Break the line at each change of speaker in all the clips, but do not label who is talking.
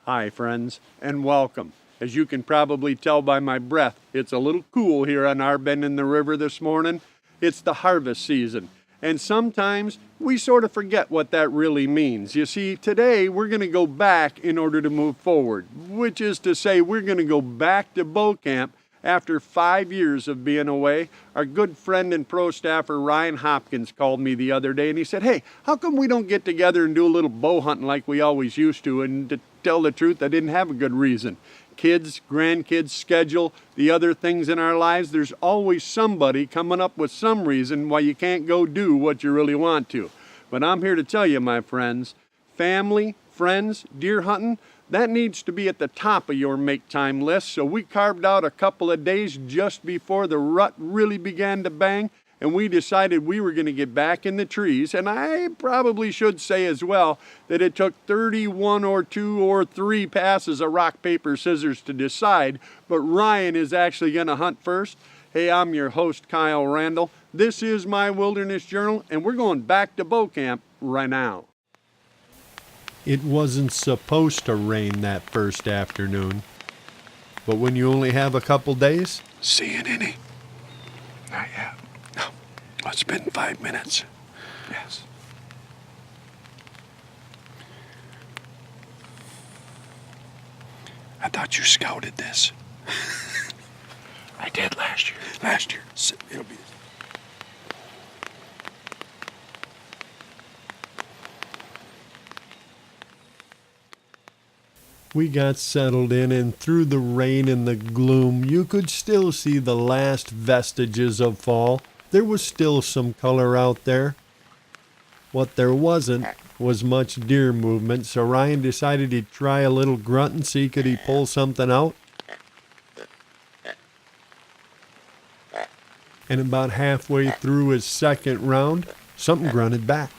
Hi friends, and welcome. As you can probably tell by my breath, it's a little cool here on our bend in the river this morning. It's the harvest season, and sometimes we sort of forget what that really means. You see, today we're going to go back in order to move forward, which is to say we're going to go back to bow camp after 5 years of being away. Our good friend and pro staffer Ryan Hopkins called me the other day and he said, "Hey, how come we don't get together and do a little bow hunting like we always used to?" And to tell the truth, I didn't have a good reason. Kids, grandkids, schedule, the other things in our lives, there's always somebody coming up with some reason why you can't go do what you really want to. But I'm here to tell you, my friends, family, friends, deer hunting, that needs to be at the top of your make time list. So we carved out a couple of days just before the rut really began to bang, and we decided we were going to get back in the trees. And I probably should say as well that it took 31 or 2 or 3 passes of rock, paper, scissors to decide, but Ryan is actually going to hunt first. Hey, I'm your host, Kyle Randall. This is my Wilderness Journal, and we're going back to bow camp right now. It wasn't supposed to rain that first afternoon, but when you only have a couple days...
Seeing any? Not yet. No. Oh, it's been 5 minutes. Yes. I thought you scouted this. I did last year. Last year. It'll be...
We got settled in, and through the rain and the gloom, you could still see the last vestiges of fall. There was still some color out there. What there wasn't was much deer movement, so Ryan decided he'd try a little grunt and see could he pull something out. And about halfway through his second round, something grunted back.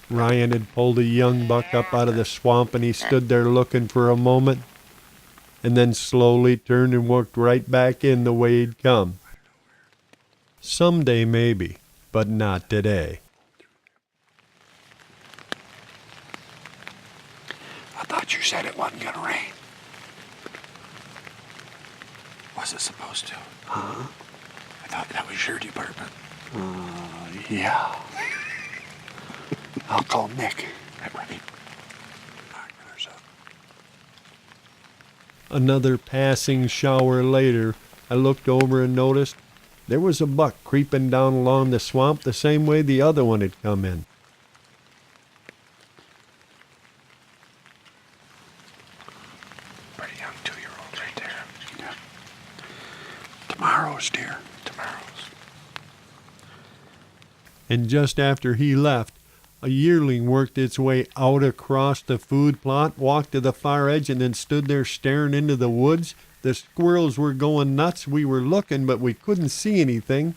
Ryan had pulled a young buck up out of the swamp, and he stood there looking for a moment, and then slowly turned and walked right back in the way he'd come. Someday maybe, but not today.
I thought you said it wasn't gonna rain. Was it supposed to? Huh? I thought that was your department. Yeah. I'll call Nick. Right.
Another passing shower later, I looked over and noticed there was a buck creeping down along the swamp the same way the other one had come in.
Pretty young 2-year-old right there. Yeah. Tomorrow's deer. Tomorrow's.
And just after he left, a yearling worked its way out across the food plot, walked to the far edge, and then stood there staring into the woods. The squirrels were going nuts. We were looking, but we couldn't see anything.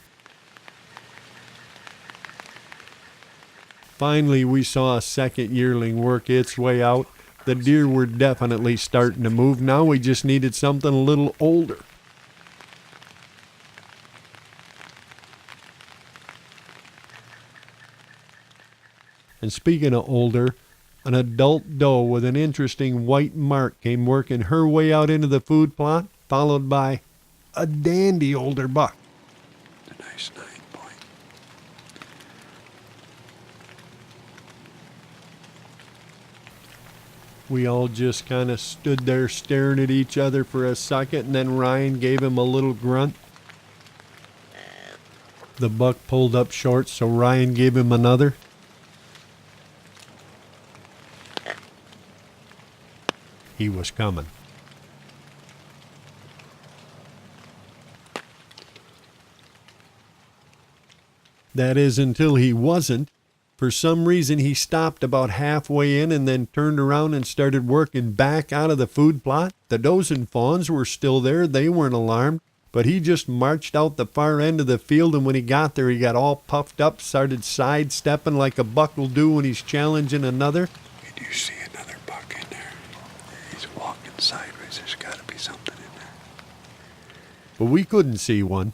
Finally, we saw a second yearling work its way out. The deer were definitely starting to move. Now we just needed something a little older. And speaking of older, an adult doe with an interesting white mark came working her way out into the food plot, followed by a dandy older buck.
A nice 9 point.
We all just kind of stood there staring at each other for a second, and then Ryan gave him a little grunt. The buck pulled up short, so Ryan gave him another. He was coming. That is, until he wasn't. For some reason, he stopped about halfway in and then turned around and started working back out of the food plot. The does and fawns were still there. They weren't alarmed. But he just marched out the far end of the field, and when he got there, he got all puffed up, started sidestepping like a buck will do when he's challenging another.
We do see another buck in there. He's walking sideways. There's got to be something in there.
But we couldn't see one.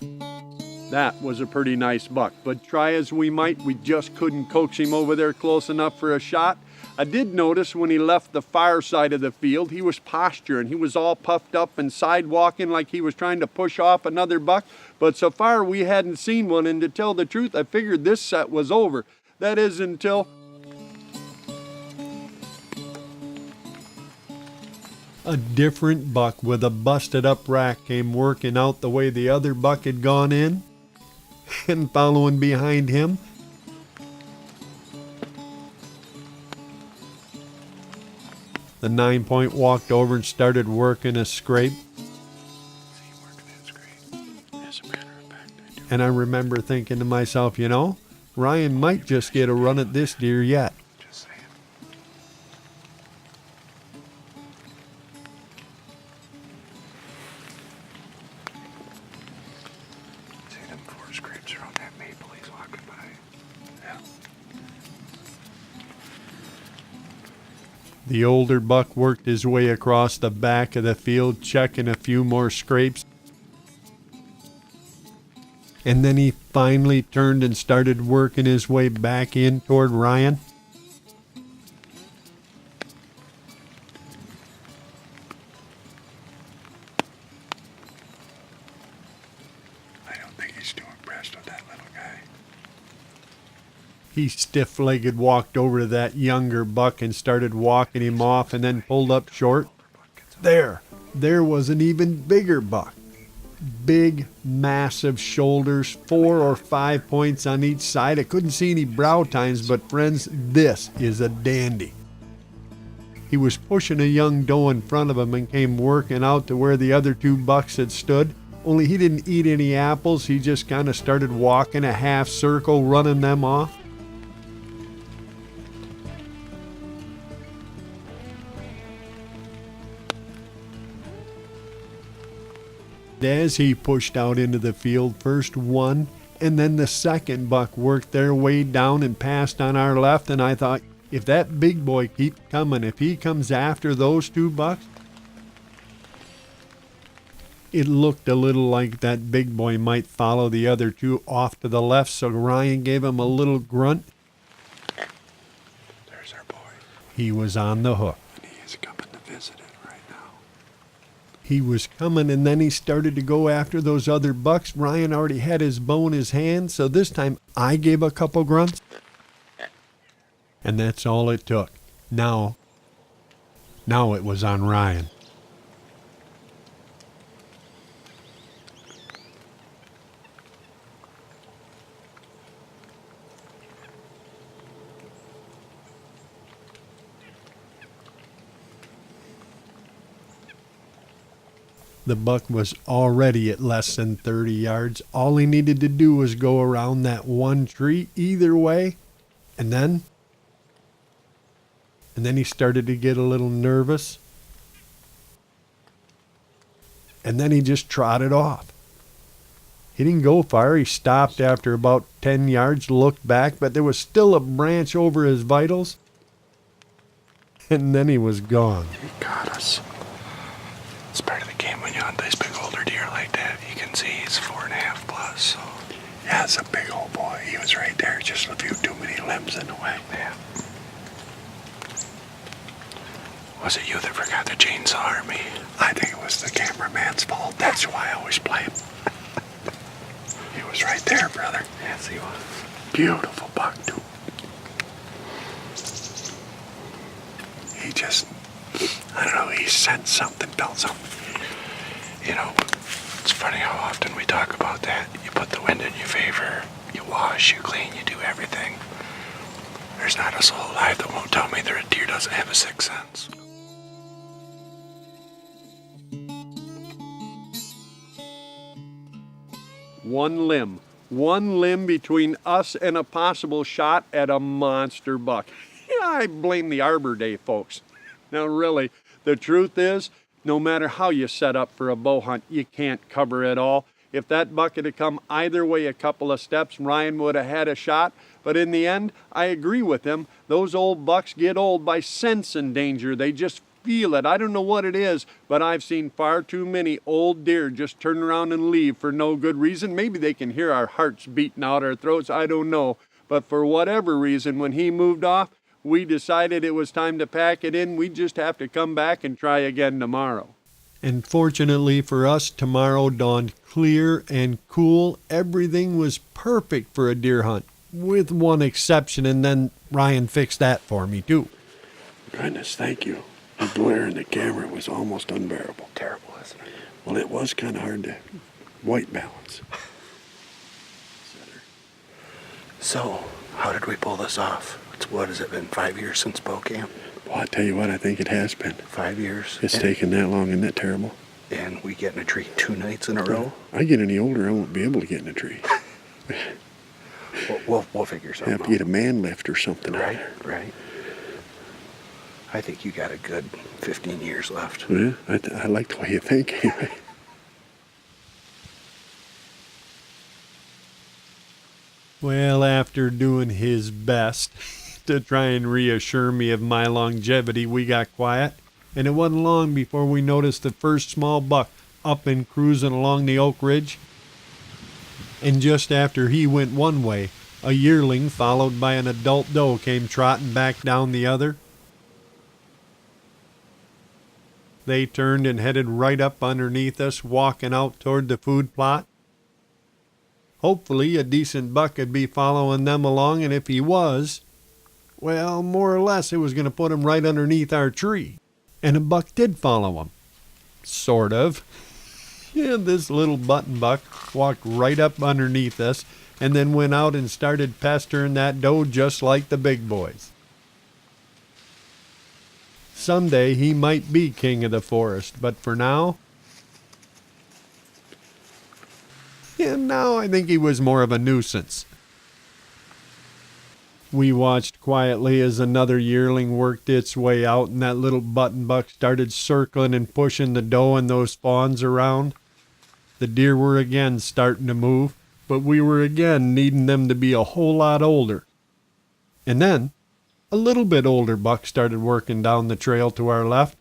That was a pretty nice buck, but try as we might, we just couldn't coax him over there close enough for a shot. I did notice when he left the far side of the field, he was posturing. He was all puffed up and sidewalking like he was trying to push off another buck, but so far we hadn't seen one, and to tell the truth, I figured this set was over. That is until a different buck with a busted up rack came working out the way the other buck had gone in, and following behind him, the 9-point walked over and started working a scrape. And I remember thinking to myself, you know, Ryan might just get a run at this deer yet.
Just saying. See them 4 scrapes around that maple he's walking by. Yeah.
The older buck worked his way across the back of the field, checking a few more scrapes. And then he finally turned and started working his way back in toward Ryan.
I don't think he's too impressed with that little guy.
He stiff-legged walked over to that younger buck and started walking him off, and then pulled up short. There was an even bigger buck. Big, massive shoulders, 4 or 5 points on each side. I couldn't see any brow tines, but friends, this is a dandy. He was pushing a young doe in front of him and came working out to where the other 2 bucks had stood. Only he didn't eat any apples. He just kind of started walking a half circle, running them off. As he pushed out into the field, first one and then the second buck worked their way down and passed on our left, and I thought, if that big boy keeps coming, if he comes after those 2 bucks, it looked a little like that big boy might follow the other 2 off to the left, so Ryan gave him a little grunt.
There's our boy.
He was on the hook.
And he is coming to visit it right now.
He was coming, and then he started to go after those other bucks. Ryan already had his bow in his hand, so this time I gave a couple grunts. And that's all it took. Now it was on Ryan. The buck was already at less than 30 yards. All he needed to do was go around that one tree either way. And then he started to get a little nervous. And then he just trotted off. He didn't go far. He stopped after about 10 yards, looked back, but there was still a branch over his vitals. And then he was gone.
He got us. It's part of the game when you hunt these big older deer like that. You can see he's 4.5 plus, so.
Yeah, it's a big old boy. He was right there, just a few too many limbs in the way.
Yeah. Was it you that forgot the chainsaw or me?
I think it was the cameraman's fault. That's why I always blame. He was right there, brother.
Yes, he was.
Beautiful buck, too. He just, I don't know, he sensed something, felt something.
You know, it's funny how often we talk about that. You put the wind in your favor, you wash, you clean, you do everything. There's not a soul alive that won't tell me that a deer doesn't have a sixth sense.
One limb between us and a possible shot at a monster buck. Yeah, I blame the Arbor Day folks. Now really, the truth is, no matter how you set up for a bow hunt, you can't cover it all. If that buck had come either way a couple of steps, Ryan would have had a shot. But in the end, I agree with him. Those old bucks get old by sensing danger. They just feel it. I don't know what it is, but I've seen far too many old deer just turn around and leave for no good reason. Maybe they can hear our hearts beating out our throats, I don't know. But for whatever reason, when he moved off, we decided it was time to pack it in. We just have to come back and try again tomorrow. And fortunately for us, tomorrow dawned clear and cool. Everything was perfect for a deer hunt, with one exception, and then Ryan fixed that for me too.
Goodness, thank you. The glare in the camera was almost unbearable.
Terrible, isn't it?
Well, it was kind of hard to white balance.
So, how did we pull this off? What has it been, 5 years since bow camp?
Well, I tell you what, I think it has been.
5 years?
It's taken that long, isn't that terrible?
And we get in a tree 2 nights in a row?
I get any older, I won't be able to get in a tree.
We'll figure
I
something out.
have to get a man lift or something.
Right, right. I think you got a good 15 years left.
Yeah, I like the way you think anyway.
Well, after doing his best to try and reassure me of my longevity, we got quiet, and it wasn't long before we noticed the first small buck up and cruising along the oak ridge. And just after he went one way, a yearling followed by an adult doe came trotting back down the other. They turned and headed right up underneath us, walking out toward the food plot. Hopefully a decent buck would be following them along, and if he was, well, more or less it was going to put him right underneath our tree. And a buck did follow him. Sort of. Yeah, this little button buck walked right up underneath us and then went out and started pestering that doe just like the big boys. Someday he might be king of the forest, but for now, I think he was more of a nuisance. We watched quietly as another yearling worked its way out and that little button buck started circling and pushing the doe and those fawns around. The deer were again starting to move, but we were again needing them to be a whole lot older. And then a little bit older buck started working down the trail to our left.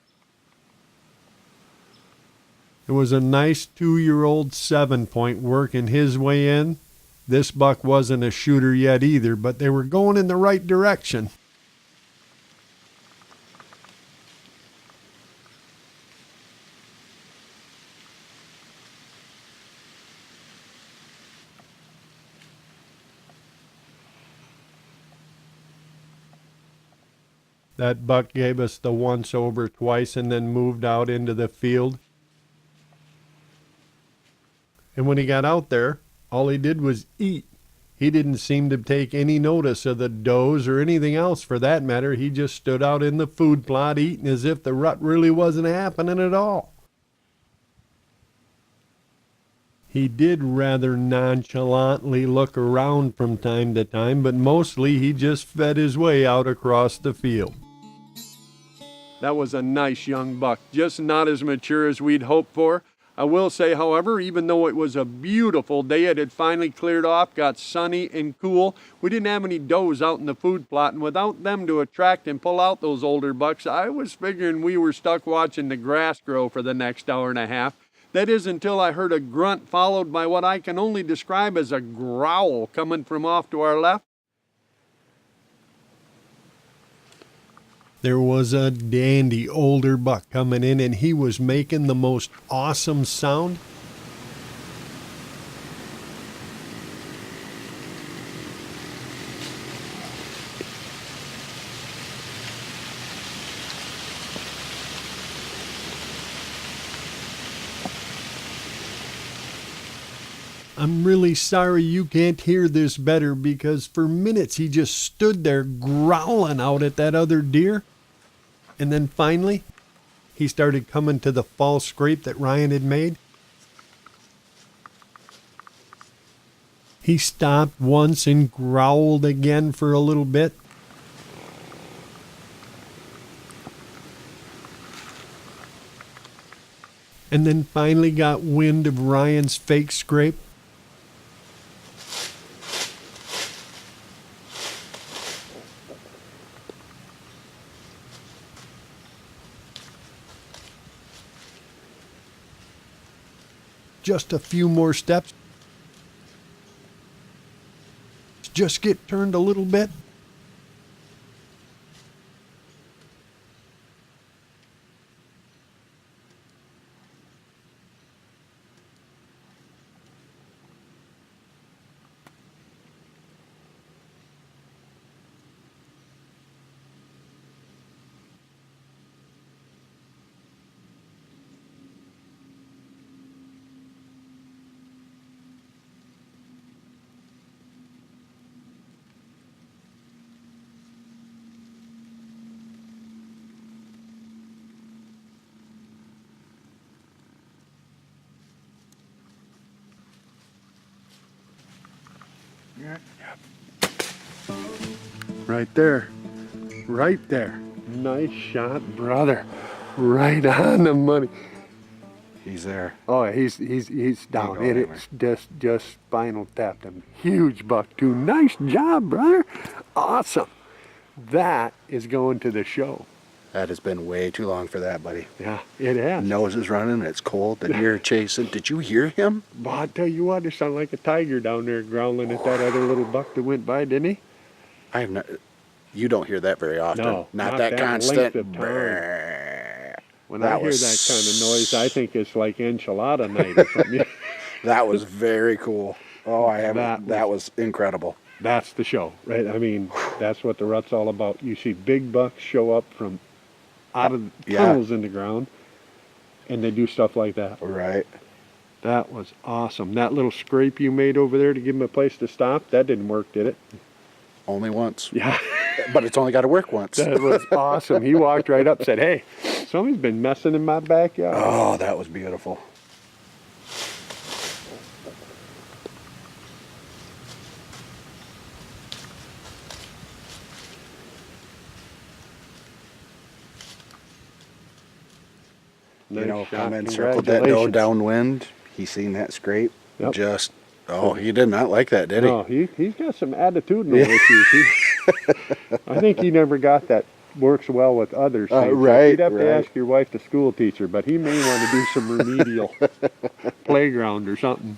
It was a nice 2-year-old 7-point working his way in. This buck wasn't a shooter yet either, but they were going in the right direction. That buck gave us the once over twice and then moved out into the field. And when he got out there, all he did was eat. He didn't seem to take any notice of the does or anything else for that matter. He just stood out in the food plot eating as if the rut really wasn't happening at all. He did rather nonchalantly look around from time to time, but mostly he just fed his way out across the field. That was a nice young buck, just not as mature as we'd hoped for. I will say, however, even though it was a beautiful day, it had finally cleared off, got sunny and cool. We didn't have any does out in the food plot, and without them to attract and pull out those older bucks, I was figuring we were stuck watching the grass grow for the next hour and a half. That is until I heard a grunt followed by what I can only describe as a growl coming from off to our left. There was a dandy older buck coming in, and he was making the most awesome sound. I'm really sorry you can't hear this better, because for minutes he just stood there growling out at that other deer. And then finally, he started coming to the false scrape that Ryan had made. He stopped once and growled again for a little bit. And then finally got wind of Ryan's fake scrape. Just a few more steps. Just get turned a little bit. Right there. Right there. Nice shot, brother. Right on the money.
He's there.
Oh, he's down.
go,
It
Hammer.
is just spinal tapped him. Huge buck too. Nice job, brother. Awesome. That is going to the show.
That has been way too long for that, buddy.
Yeah, it has.
Nose is running, it's cold, the deer chasing. Did you hear him?
But I tell you what, it sounded like a tiger down there growling at that other little buck that went by, didn't he?
I have not. You don't hear that very often.
No,
not
not
that
that
constant.
length of time.
Brrr.
When
That
I hear
was
that kind of noise, I think it's like enchilada night or something.
That was very cool. Oh, I haven't.
That
That was incredible.
That's the show, right? I mean, that's what the rut's all about. You see big bucks show up from out of
Yeah.
tunnels in the ground, and they do stuff like that.
Right.
That was awesome. That little scrape you made over there to give him a place to stop, that didn't work, did it?
Only once.
Yeah,
But it's only got to work once.
that was awesome. He walked right up and said, "Hey, somebody's been messing in my backyard."
Oh, that was beautiful.
Nice shot.
come in, circled that doe
Congratulations.
downwind. He seen that scrape.
Yep.
Just, he did not like that, did he?
No, he's got some attitudinal issues. I think he never got that works well with others.
Right,
You'd have to
right.
ask your wife, the school teacher, but he may want to do some remedial playground or something.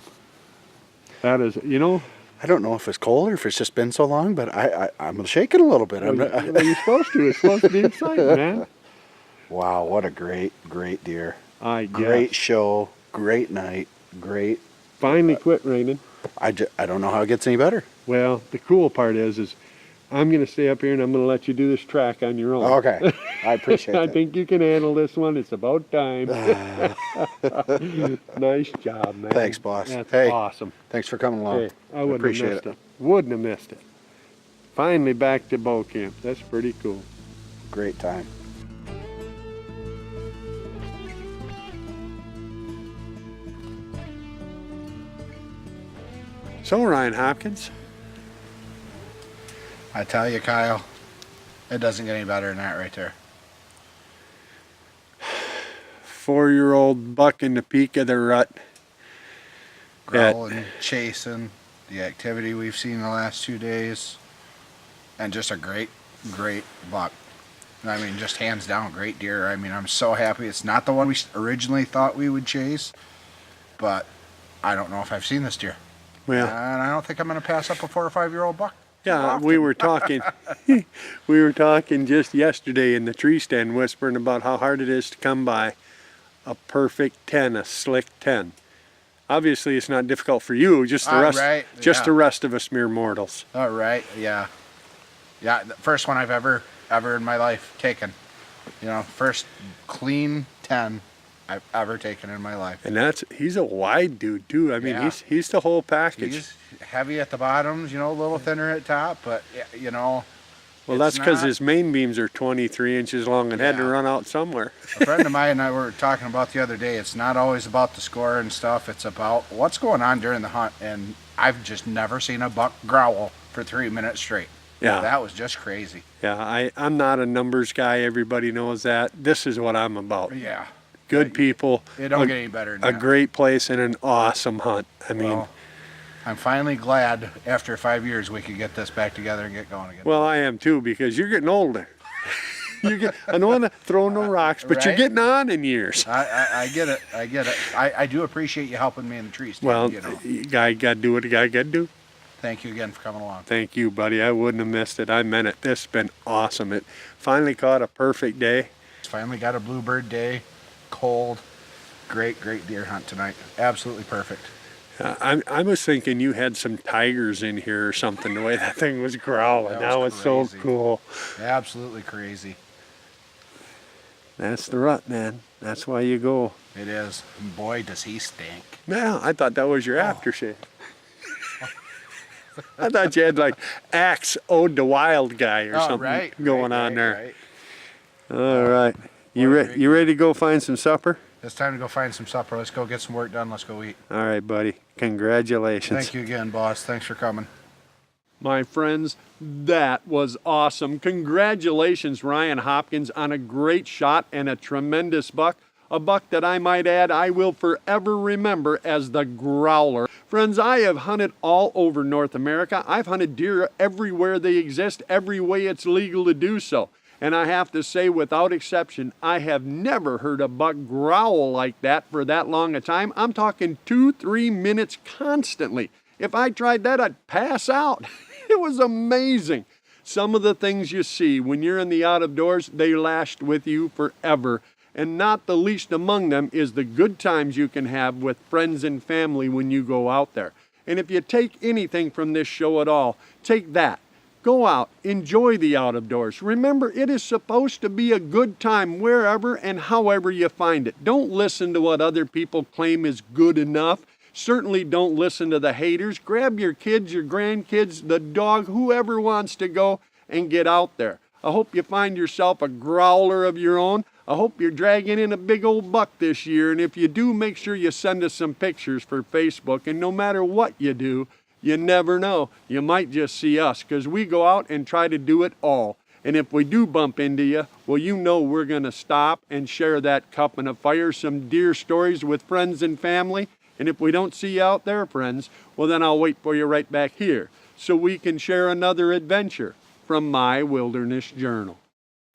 That is,
I don't know if it's cold or if it's just been so long, but I'm shaking a little bit. I'm not,
you're supposed to. It's supposed to be exciting, man.
wow, what a great deer.
I guess.
Great show, great night, great.
Finally quit raining.
I don't know how it gets any better.
Well, the cool part is I'm going to stay up here and I'm going to let you do this track on your own.
Okay, I appreciate
I
that.
think you can handle this one. It's about time. Nice job, man.
Thanks, boss.
That's
Hey.
awesome.
Thanks for coming along.
Hey, I wouldn't
appreciate
have missed it. Wouldn't have missed it. Finally back to bow camp. That's pretty cool.
Great time.
So, Ryan Hopkins,
I tell you, Kyle, it doesn't get any better than that right there.
4-year-old buck in the peak of the rut.
Growling, chasing, the activity we've seen the last 2 days, and just a great buck. I mean, just hands down, great deer. I mean, I'm so happy. It's not the one we originally thought we would chase, but I don't know if I've seen this deer.
Well,
And I don't think I'm going to pass up a 4 or 5-year-old buck.
yeah, we were talking. We were talking just yesterday in the tree stand, whispering about how hard it is to come by a perfect 10, a slick 10. Obviously, it's not difficult for you. Just the rest,
right,
just
yeah.
the rest of us mere mortals.
All right, yeah. Yeah, the first one I've ever in my life taken. First clean 10 I've ever taken in my life.
And he's a wide dude too. I mean,
Yeah.
he's the whole package.
He's heavy at the bottoms, a little thinner at top, but
Well,
it's
that's because
not-
his main beams are 23 inches long and had to
Yeah.
run out somewhere.
A friend of mine and I were talking about the other day, it's not always about the score and stuff, it's about what's going on during the hunt, and I've just never seen a buck growl for 3 minutes straight.
Yeah.
That was just crazy.
Yeah, I'm not a numbers guy. Everybody knows that. This is what I'm about.
Yeah.
Good people,
It don't get any better than
a
that.
great place, and an awesome hunt. I mean,
Well, I'm finally glad after 5 years we could get this back together and get going again.
well, I am too, because you're getting older. I don't want to throw no rocks, but you're
Right?
getting on in years.
I get it. I get it. I do appreciate you helping me in the trees. Steve,
Well,
you know.
guy got to do what a guy got to do.
Thank you again for coming along.
Thank you, buddy. I wouldn't have missed it. I meant it. This has been awesome. It finally caught a perfect day.
It's finally got a bluebird day, cold, great deer hunt tonight. Absolutely perfect.
I was thinking you had some tigers in here or something, the way that thing was growling. That was so
crazy.
cool.
Absolutely crazy.
That's the rut, man. That's why you go.
It is. And boy, does he stink.
No, I thought that was your aftershave. I thought you had like Axe Ode to Wild Guy or something going on there.
Right.
All right. You ready to go find some supper?
It's time to go find some supper. Let's go get some work done. Let's go eat.
All right, buddy. Congratulations.
Thank you again, boss. Thanks for coming.
My friends, that was awesome. Congratulations, Ryan Hopkins, on a great shot and a tremendous buck. A buck that I might add I will forever remember as the Growler. Friends, I have hunted all over North America. I've hunted deer everywhere they exist, every way it's legal to do so. And I have to say, without exception, I have never heard a buck growl like that for that long a time. I'm talking 2-3 minutes constantly. If I tried that, I'd pass out. It was amazing. Some of the things you see when you're in the out of doors, they last with you forever. And not the least among them is the good times you can have with friends and family when you go out there. And if you take anything from this show at all, take that. Go out, enjoy the out of doors. Remember, it is supposed to be a good time wherever and however you find it. Don't listen to what other people claim is good enough. Certainly don't listen to the haters. Grab your kids, your grandkids, the dog, whoever wants to go and get out there. I hope you find yourself a growler of your own. I hope you're dragging in a big old buck this year. And if you do, make sure you send us some pictures for Facebook. And no matter what you do, you never know. You might just see us because we go out and try to do it all. And if we do bump into you, well, you know we're going to stop and share that cup and a fire, some deer stories with friends and family. And if we don't see you out there, friends, well, then I'll wait for you right back here so we can share another adventure from my Wilderness Journal.